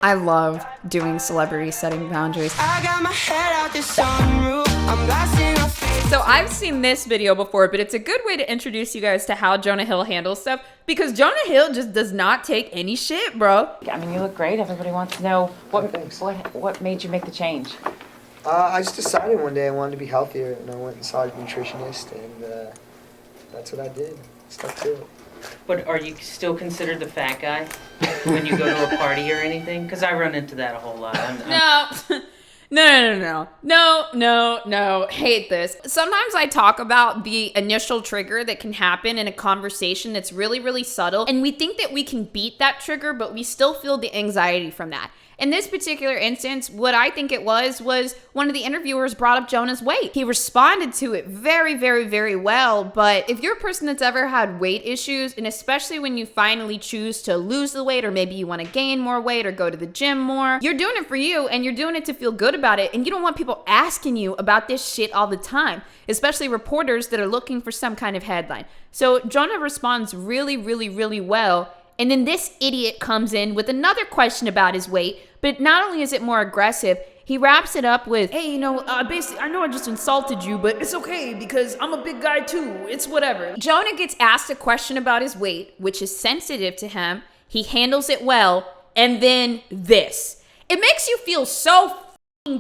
I love doing celebrity setting boundaries. I got my head out the sunroof. I'm blasting off. So I've seen this video before, but it's a good way to introduce you guys to how Jonah Hill handles stuff, because Jonah Hill just does not take any shit, bro. I mean, you look great. Everybody wants to know what made you make the change. I just decided one day I wanted to be healthier, and I went and saw a nutritionist, and that's what I did. Stuck to it. But are you still considered the fat guy when you go to a party or anything? Because I run into that a whole lot. No. Hate this. Sometimes I talk about the initial trigger that can happen in a conversation that's really, really subtle. And we think that we can beat that trigger, but we still feel the anxiety from that. In this particular instance, what I think it was one of the interviewers brought up Jonah's weight. He responded to it very, very, very well. But if you're a person that's ever had weight issues, and especially when you finally choose to lose the weight, or maybe you want to gain more weight or go to the gym more, you're doing it for you and you're doing it to feel good about it. And you don't want people asking you about this shit all the time, especially reporters that are looking for some kind of headline. So Jonah responds really, really, really well. And then this idiot comes in with another question about his weight, but not only is it more aggressive, he wraps it up with, hey, basically, I know I just insulted you, but it's okay because I'm a big guy too. It's whatever. Jonah gets asked a question about his weight, which is sensitive to him. He handles it well. And then this. It makes you feel so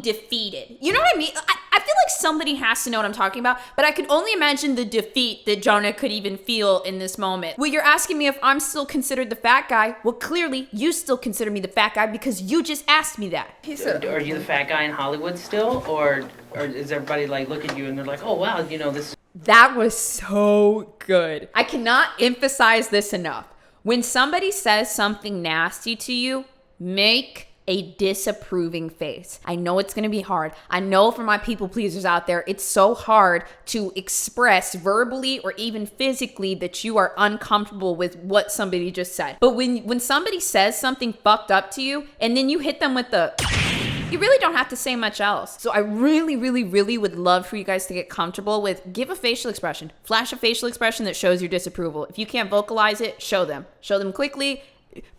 defeated. You know what I mean? I feel like somebody has to know what I'm talking about, but I can only imagine the defeat that Jonah could even feel in this moment. Well, you're asking me if I'm still considered the fat guy. Well, clearly you still consider me the fat guy because you just asked me that. He said, Are you the fat guy in Hollywood still? Or is everybody like look at you and they're like, oh wow, this. That was so good. I cannot emphasize this enough. When somebody says something nasty to you, make a disapproving face. I know it's going to be hard. I know for my people pleasers out there, it's so hard to express verbally or even physically that you are uncomfortable with what somebody just said. But when somebody says something fucked up to you and then you hit them with you really don't have to say much else. So I really, really, really would love for you guys to get comfortable with give a facial expression. Flash a facial expression that shows your disapproval. If you can't vocalize it, show them. Show them quickly.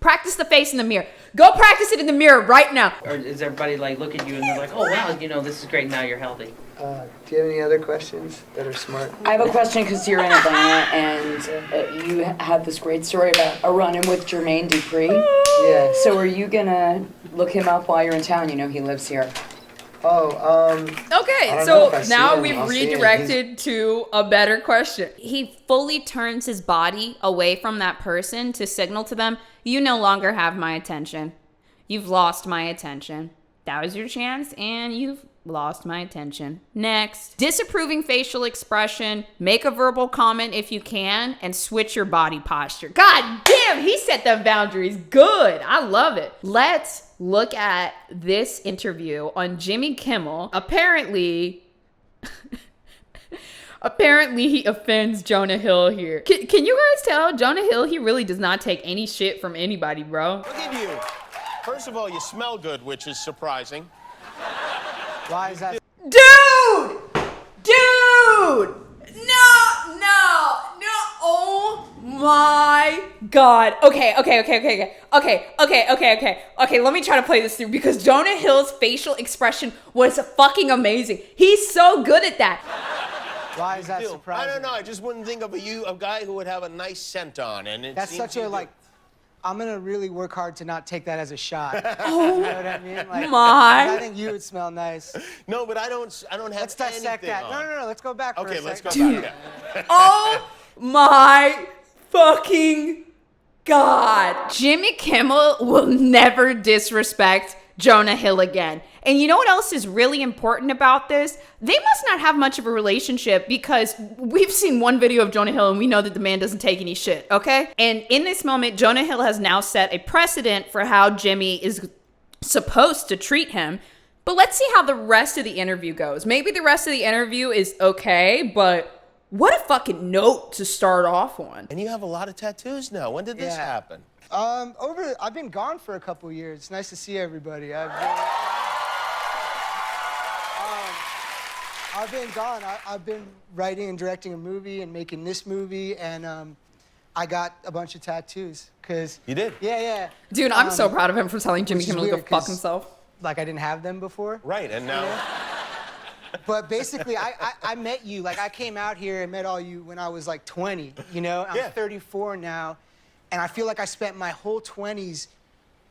Practice the face in the mirror. Go practice it in the mirror right now. Or is everybody like look at you and they're like, oh wow, this is great, now you're healthy. Do you have any other questions that are smart? I have a question because you're in Atlanta and you had this great story about a run-in with Jermaine Dupri. Yeah. So are you gonna look him up while you're in town? You know he lives here. Okay, so now we've redirected to a better question. He fully turns his body away from that person to signal to them, you no longer have my attention. You've lost my attention. That was your chance, and you've lost my attention. Next. Disapproving facial expression, make a verbal comment if you can, and switch your body posture. God damn, he set the boundaries good. I love it. Let's look at this interview on Jimmy Kimmel. Apparently he offends Jonah Hill here. Can you guys tell Jonah Hill, he really does not take any shit from anybody, bro. Look at you. First of all, you smell good, which is surprising. Why is that? Dude! Oh my God. Okay. Let me try to play this through because Jonah Hill's facial expression was fucking amazing. He's so good at that. Why is that surprising? I don't know. I just wouldn't think of a guy who would have a nice scent on, and it That's seems such a you do. I'm gonna really work hard to not take that as a shot. Oh You know what I mean? my. I think you would smell nice. No, but I don't have Let's dissect anything that. on. No. Let's go back for Okay, a let's go second. back. Yeah. Oh my fucking God. Jimmy Kimmel will never disrespect Jonah Hill again. And you know what else is really important about this? They must not have much of a relationship because we've seen one video of Jonah Hill and we know that the man doesn't take any shit, okay? And in this moment, Jonah Hill has now set a precedent for how Jimmy is supposed to treat him. But let's see how the rest of the interview goes. Maybe the rest of the interview is okay, but what a fucking note to start off on. And you have a lot of tattoos now. When did this Yeah. happen? I've been gone for a couple years. It's nice to see everybody. I've been gone. I've been writing and directing a movie and making this movie, and I got a bunch of tattoos. Cause You did? Yeah. Dude, I'm so proud of him for telling Jimmy which is Kimmel to go weird, fuck 'cause, himself. Like I didn't have them before. Right, and now... But basically, I met you. Like I came out here and met all you when I was like 20. You know, I'm 34 now, and I feel like I spent my whole 20s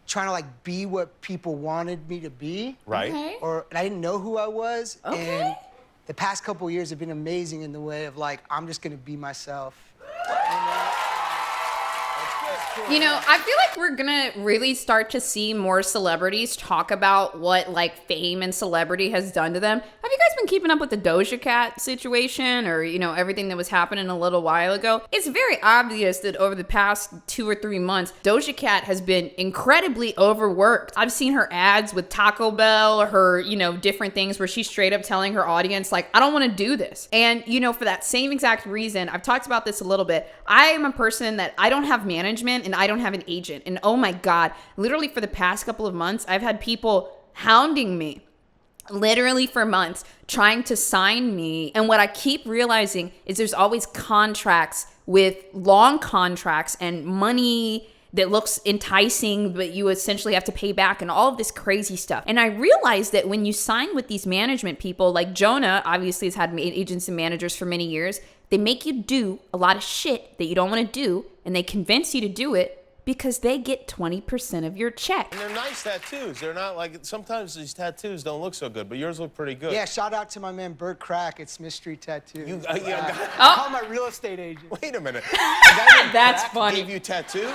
trying to like be what people wanted me to be. Right. Okay. And I didn't know who I was. Okay. And the past couple of years have been amazing in the way of like I'm just gonna be myself. You know, I feel like we're gonna really start to see more celebrities talk about what like fame and celebrity has done to them. Have you guys been keeping up with the Doja Cat situation or, you know, everything that was happening a little while ago? It's very obvious that over the past 2 or 3 months, Doja Cat has been incredibly overworked. I've seen her ads with Taco Bell or her, you know, different things where she's straight up telling her audience, like, I don't want to do this. And, you know, for that same exact reason, I've talked about this a little bit. I am a person that I don't have management and I don't have an agent. And oh my God, literally for the past couple of months, I've had people hounding me literally for months trying to sign me. And what I keep realizing is there's always contracts with long contracts and money that looks enticing, but you essentially have to pay back and all of this crazy stuff. And I realized that when you sign with these management people, like Jonah obviously has had agents and managers for many years, they make you do a lot of shit that you don't want to do, and they convince you to do it because they get 20% of your check. And they're nice tattoos. They're not like, sometimes these tattoos don't look so good, but yours look pretty good. Yeah, shout out to my man Bert Crack. It's Mystery Tattoo. Yeah, Call my real estate agent. wait a minute. That's funny. Gave you tattoos?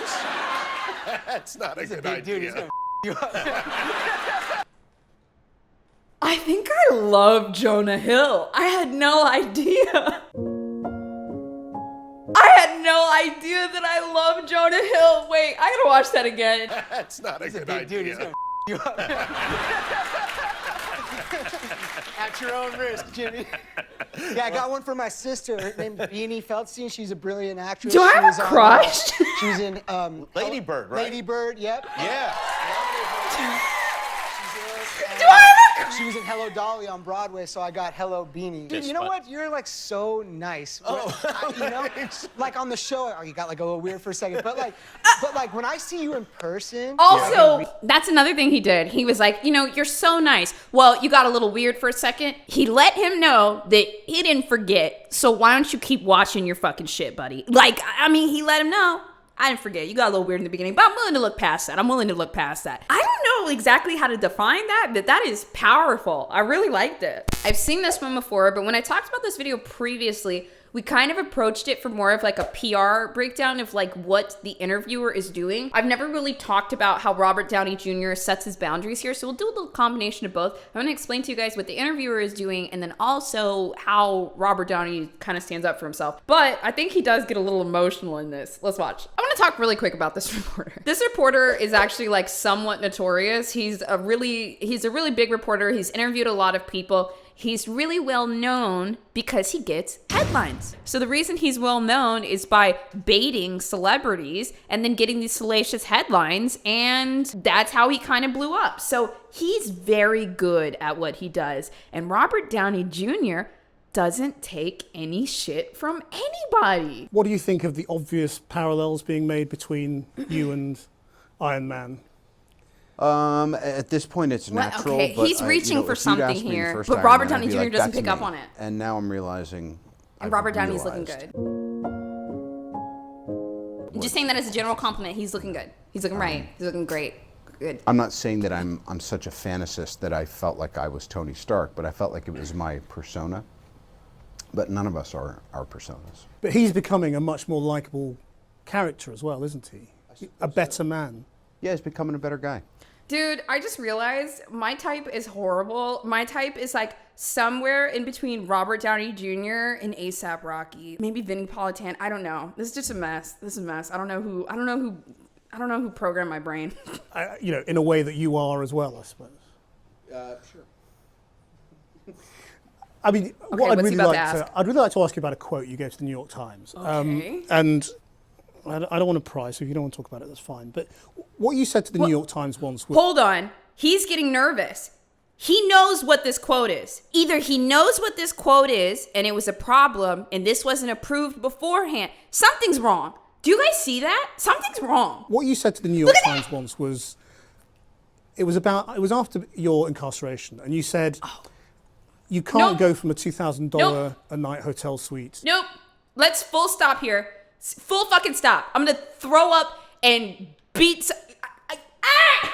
That's not a good Big dude, he's idea. gonna you up. I think I love Jonah Hill. I had no idea. I had no idea that I love Jonah Hill. Wait, I gotta watch that again. That's not a good Big idea. dude, he's gonna you up. At your own risk, Jimmy. Yeah, I got one for my sister. Her name's Beanie Feldstein. She's a brilliant actress. Do I She have was a on, crush? She was in Lady Bird, right? Lady Bird, yep. Yeah. Do I have a She was in Hello Dolly on Broadway, so I got Hello Beanie. Dude, you know what? You're like so nice. You know, like on the show, you got like a little weird for a second, but like when I see you in person. Also, that's another thing he did. He was like, you know, you're so nice. Well, you got a little weird for a second. He let him know that he didn't forget. So why don't you keep watching your fucking shit, buddy? Like, I mean, he let him know. I didn't forget. You got a little weird in the beginning, but I'm willing to look past that. I don't know exactly how to define that, but that is powerful. I really liked it. I've seen this one before, but when I talked about this video previously, we kind of approached it from more of like a PR breakdown of like what the interviewer is doing. I've never really talked about how Robert Downey Jr. sets his boundaries here, so we'll do a little combination of both. I'm gonna explain to you guys what the interviewer is doing and then also how Robert Downey kind of stands up for himself. But I think he does get a little emotional in this. Let's watch. I wanna talk really quick about this reporter. This reporter is actually like somewhat notorious. He's a really big reporter. He's interviewed a lot of people. He's really well known because he gets headlines. So the reason he's well known is by baiting celebrities and then getting these salacious headlines, and that's how he kind of blew up. So he's very good at what he does. And Robert Downey Jr. doesn't take any shit from anybody. What do you think of the obvious parallels being made between you and Iron Man? At this point, it's natural. Okay, but he's reaching for if you'd asked something me the here, first but time, Robert then I'd Downey be Jr. like, doesn't "That's pick up me." on it. And now I'm realizing. And I've Robert Downey's looking realized. good. Just saying that as a general compliment. He's looking good. He's looking right. He's looking great. Good. I'm not saying that I'm such a fantasist that I felt like I was Tony Stark, but I felt like it was my persona. But none of us are our personas. But he's becoming a much more likable character as well, isn't he? A better man. Yeah, he's becoming a better guy. Dude, I just realized my type is horrible. My type is like somewhere in between Robert Downey Jr. and A$AP Rocky. Maybe Vinnie Politan. I don't know. This is just a mess. This is a mess. I don't know who programmed my brain. You know, in a way that you are as well, I suppose. Sure. I mean, Okay, what's he about to ask? I'd really like to ask you about a quote you gave to the New York Times. Okay. And I don't want to pry, so if you don't want to talk about it, that's fine. But what you said to the New York Times once was... Hold on. He's getting nervous. He knows what this quote is. Either he knows what this quote is and it was a problem and this wasn't approved beforehand. Something's wrong. Do you guys see that? Something's wrong. What you said to the New York Times once was, it was after your incarceration, and you said, you can't go from a $2,000 a night hotel suite. Nope. Let's full stop here. Full fucking stop. I'm gonna throw up and beat.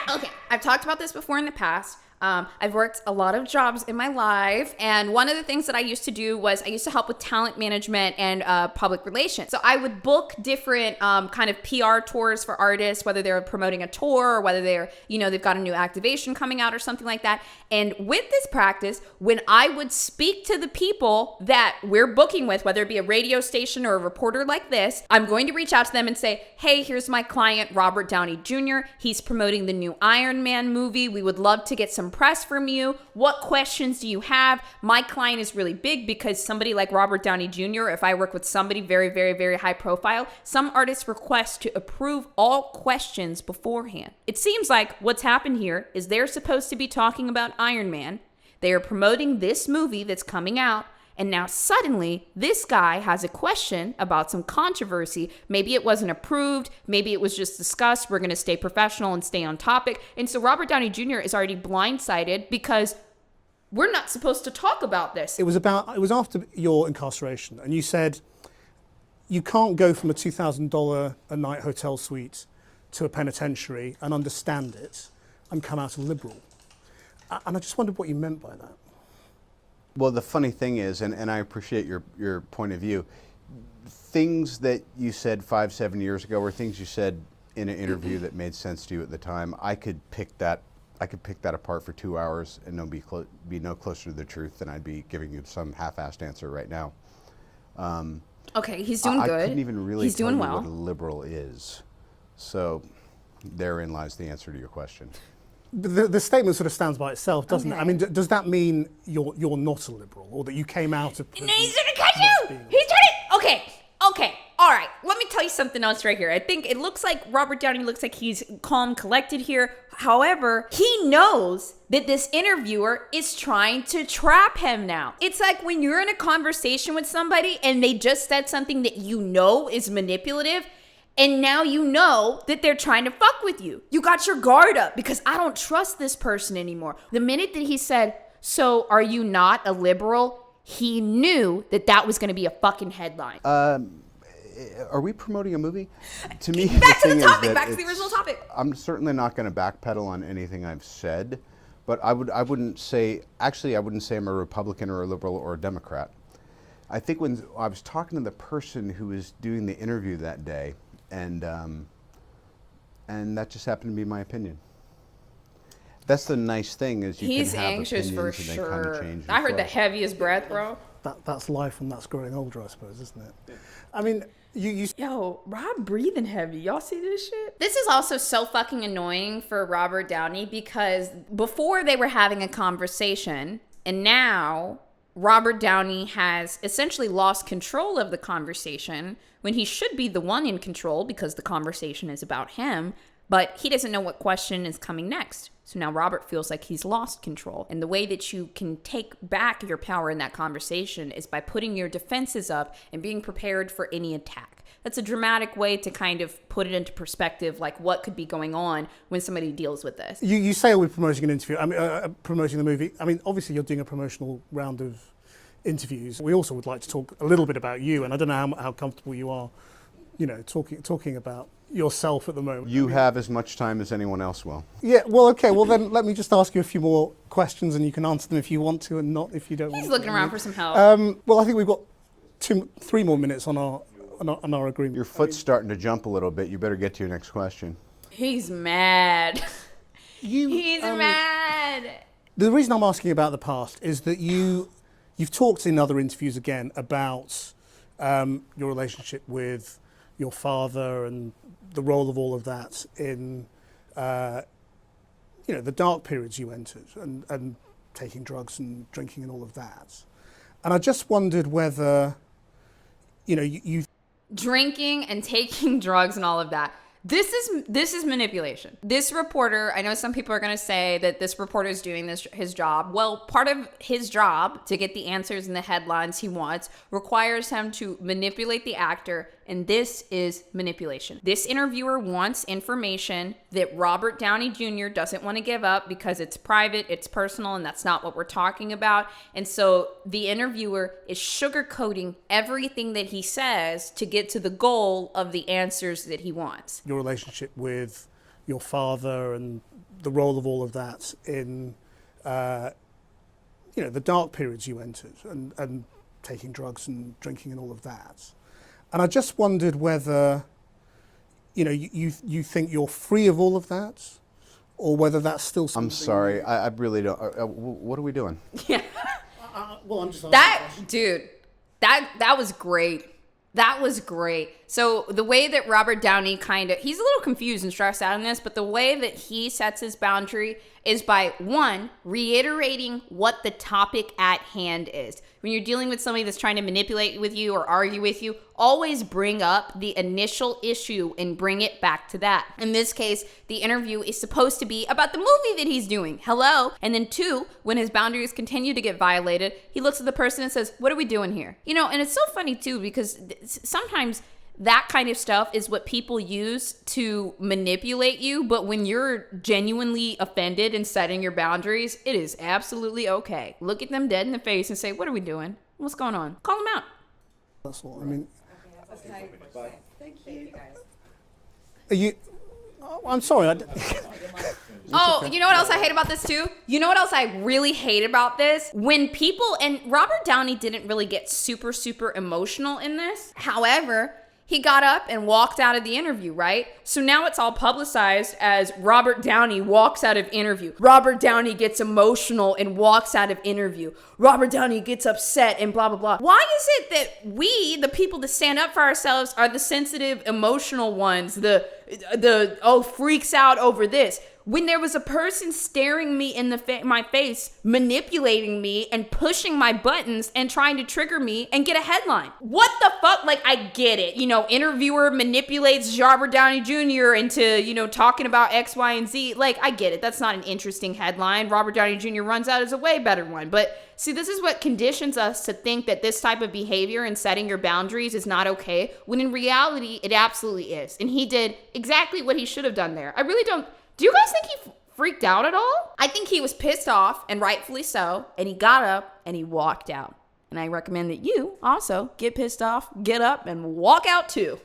Okay, I've talked about this before in the past. I've worked a lot of jobs in my life, and one of the things that I used to do was I used to help with talent management and public relations. So I would book different kind of PR tours for artists, whether they're promoting a tour or whether they're, they've got a new activation coming out or something like that. And with this practice, when I would speak to the people that we're booking with, whether it be a radio station or a reporter like this, I'm going to reach out to them and say, hey, here's my client, Robert Downey Jr. He's promoting the new Iron Man movie. We would love to get some press from you. What questions do you have? My client is really big because somebody like Robert Downey Jr., if I work with somebody very, very, very high profile, some artists request to approve all questions beforehand. It seems like what's happened here is they're supposed to be talking about Iron Man. They are promoting this movie that's coming out. And now suddenly this guy has a question about some controversy. Maybe it wasn't approved. Maybe it was just discussed. We're going to stay professional and stay on topic. And so Robert Downey Jr. is already blindsided because we're not supposed to talk about this. It was after your incarceration, and you said you can't go from a $2,000 a night hotel suite to a penitentiary and understand it and come out a liberal. And I just wondered what you meant by that. Well, the funny thing is, and I appreciate your point of view, things that you said 5-7 years ago or things you said in an interview that made sense to you at the time, I could pick that apart for 2 hours and be no closer to the truth than I'd be giving you some half-assed answer right now. Okay, he's doing good. I couldn't even really he's tell doing you well. what a liberal is. So therein lies the answer to your question. The statement sort of stands by itself, doesn't Okay. it? I mean, does that mean you're not a liberal, or that you came out of prison? No, he's gonna cut you! He's trying to... Okay, all right. Let me tell you something else right here. I think it looks like Robert Downey looks like he's calm, collected here. However, he knows that this interviewer is trying to trap him now. It's like when you're in a conversation with somebody and they just said something that you know is manipulative, and now you know that they're trying to fuck with you. You got your guard up because I don't trust this person anymore. The minute that he said, so are you not a liberal? He knew that was going to be a fucking headline. Are we promoting a movie? To me, Back to the thing topic, is that back to the original topic. I'm certainly not going to backpedal on anything I've said, but I wouldn't say I'm a Republican or a liberal or a Democrat. I think when I was talking to the person who was doing the interview that day, and that just happened to be my opinion. That's the nice thing is He's can have anxious for opinions and they kind sure. of change. I heard the yourself. heaviest breath, bro. That's life and that's growing older, I suppose, isn't it? I mean, you Yo, Rob breathing heavy. Y'all see this shit? This is also so fucking annoying for Robert Downey because before they were having a conversation and now Robert Downey has essentially lost control of the conversation when he should be the one in control because the conversation is about him, but he doesn't know what question is coming next. So now Robert feels like he's lost control. And the way that you can take back your power in that conversation is by putting your defenses up and being prepared for any attack. That's a dramatic way to kind of put it into perspective, like what could be going on when somebody deals with this. You say we're promoting an interview, promoting the movie. I mean, obviously you're doing a promotional round of interviews. We also would like to talk a little bit about you, and I don't know how comfortable you are, talking about yourself at the moment. You have as much time as anyone else will. Yeah, well, okay, well then let me just ask you a few more questions and you can answer them if you want to and not if you don't want to. He's looking around for some help. Well, I think we've got 3 more minutes on our agreement. Your foot's starting to jump a little bit. You better get to your next question. He's mad. He's mad. The reason I'm asking about the past is that you've talked in other interviews again about your relationship with your father and the role of all of that in the dark periods you entered and taking drugs and drinking and all of that. And I just wondered whether you Drinking and taking drugs and all of that. This is manipulation. This reporter, I know some people are going to say that this reporter is doing his job. Well, part of his job to get the answers and the headlines he wants requires him to manipulate the actor and this is manipulation. This interviewer wants information that Robert Downey Jr. doesn't want to give up because it's private, it's personal, and that's not what we're talking about. And so the interviewer is sugarcoating everything that he says to get to the goal of the answers that he wants. Your relationship with your father and the role of all of that in, the dark periods you entered and taking drugs and drinking and all of that. And I just wondered whether, you think you're free of all of that, or whether that's still something. I'm sorry, I really don't. What are we doing? Yeah. Well, I'm just that was great. That was great. So the way that Robert Downey he's a little confused and stressed out in this, but the way that he sets his boundary is by, one, reiterating what the topic at hand is. When you're dealing with somebody that's trying to manipulate with you or argue with you, always bring up the initial issue and bring it back to that. In this case, the interview is supposed to be about the movie that he's doing. Hello. And then two, when his boundaries continue to get violated, he looks at the person and says, what are we doing here? And it's so funny too, because sometimes that kind of stuff is what people use to manipulate you. But when you're genuinely offended and setting your boundaries, it is absolutely okay. Look at them dead in the face and say, what are we doing? What's going on? Call them out. That's all. I mean, Thank you. are you? Oh, I'm sorry. Oh, you know what else I hate about this too? You know what else I really hate about this? When people, and Robert Downey didn't really get super, super emotional in this. However, he got up and walked out of the interview, right? So now it's all publicized as Robert Downey walks out of interview. Robert Downey gets emotional and walks out of interview. Robert Downey gets upset and blah, blah, blah. Why is it that we, the people that stand up for ourselves, are the sensitive, emotional ones, the freaks out over this? When there was a person staring me in my face, manipulating me and pushing my buttons and trying to trigger me and get a headline. What the fuck? Like, I get it. Interviewer manipulates Robert Downey Jr. into, talking about X, Y, and Z. Like, I get it. That's not an interesting headline. Robert Downey Jr. runs out is a way better one. But see, this is what conditions us to think that this type of behavior and setting your boundaries is not okay, when in reality, it absolutely is. And he did exactly what he should have done there. I really don't. Do you guys think he freaked out at all? I think he was pissed off, and rightfully so, and he got up and he walked out. And I recommend that you also get pissed off, get up, and walk out too.